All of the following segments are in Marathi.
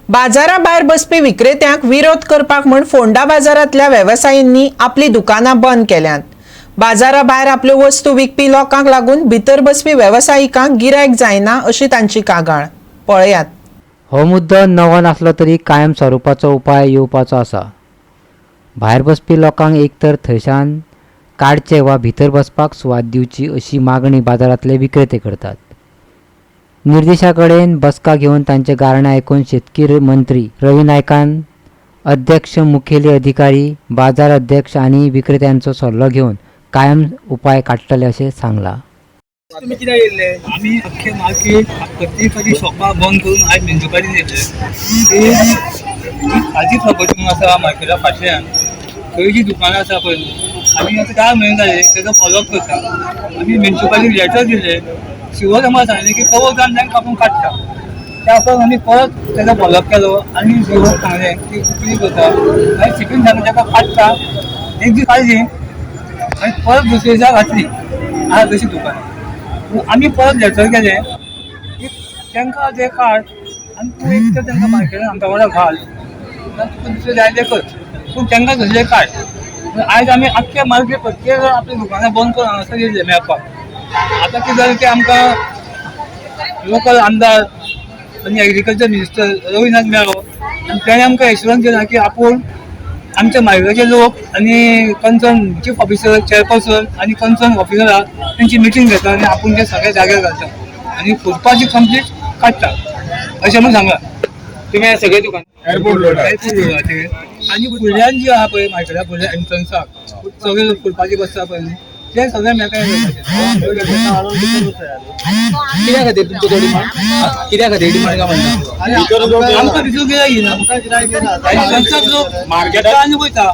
बाजाराभायर बसपी विक्रेत्यांक विरोध करपाक म्हूण फोंडा बाजारांतल्या वेवसायींनी आपली दुकानां बंद केल्यांत। बाजाराभायर आपल्यो वस्तू विकपी लोकांक लागून भितर बसपी वेवसायिकांक गिरायक जायना अशी तांची कागाळ। पळयात। हो मुद्दो नवो नासलो तरी कायम स्वरुपाचो उपाय येवपाचो आसा। भायर बसपी लोकांक एक तर थंयच्यान काडचे वा भितर बसपाक सुवात दिवची अशी मागणी बाजारांतले विक्रेते करतात। निर्देशा कडेन बसका घेवन तांचे गाराणें आयकून शेतकी मंत्री रवी नायकान अध्यक्ष, मुखेली अधिकारी, बाजार अध्यक्ष आनी विक्रेत्यांचो सल्लो घेवन कायम उपाय काडटले अशें सांगलां। तुम्ही कित्याक येयल्ले? आमी अख्खे मार्केट प्रत्येक शॉपां बंद करून आयज म्युनिसिपालिटीन येयले। ती खाजी प्रॉपर्टी म्हणून आसा मार्केटा फाटल्यान, थंय जी दुकानां आसा पळय, आमी आतां काय म्हयने जाले तेजो फॉलोअप करता। आमी म्युनिसिपालिटीक लेटर दिले, शिवर आमकां सांगलें की कवर जावन तांकां आपूण काडटा। त्या उपरांत आमी परत तेजो फॉलोअप केलो आनी शिवर सांगलें की कितें करता आनी शिपीन सांगलें ताका काडटा। एक दीस काडली आनी परत दुसरे दिसा घातली आहा तशी दुकान। आमी परत लेटर केलें की तांकां जें काड आनी तूं एक तर तांकां मार्केटान आमच्या वांगडा घाल, ना तुका दुसरें जाय तें कर, पूण तांकां थंयचें काड। आयज आमी आख्खे मार्केट प्रत्येक आपली दुकानां बंद करून हांगासर येयले मेळपाक। आतां कितें जालें की आमकां लोकल आमदार आनी एग्रीकल्चर मिनिस्टर रविनाथ मेळ्ळो आनी ताणें आमकां एश्युरन्स दिला की आपूण आमच्या मार्केटाचे लोक आनी कन्सर्न चीफ ऑफिसर, चेअरपर्सन आनी कन्सर्न ऑफिसरां तांची मिटींग घेता आनी आपूण ते सगळे जाग्यार घालता आनी फुटपाथची कंप्लीट काडटा अशें म्हणून सांगलां। तुमी सगळे दुकान एअरपोर्ट रोडाचेर आनी फुडल्यान जी आहा पळय मार्केटा फुडल्या एंट्रन्साक सगळे फुटपाथी बसता पळय ते सगळे मेळटा। कित्या खातीर तुमचो तो डिमांड? कित्या खातीर डिमांड काय म्हणटा? आमकां भितर गिरायक येना, मार्केटान वयता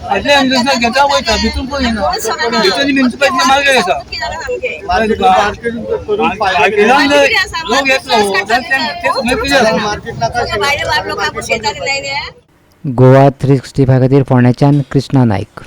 फाटल्या एंट्रन्साक घेता वयता, भितून कोण येना। भितर म्युनिसिपालिटी मार्केट आसा, मार्केटान लोक येतलो गोवा 365 खातीर फोंड्याच्यान कृष्णा नायक।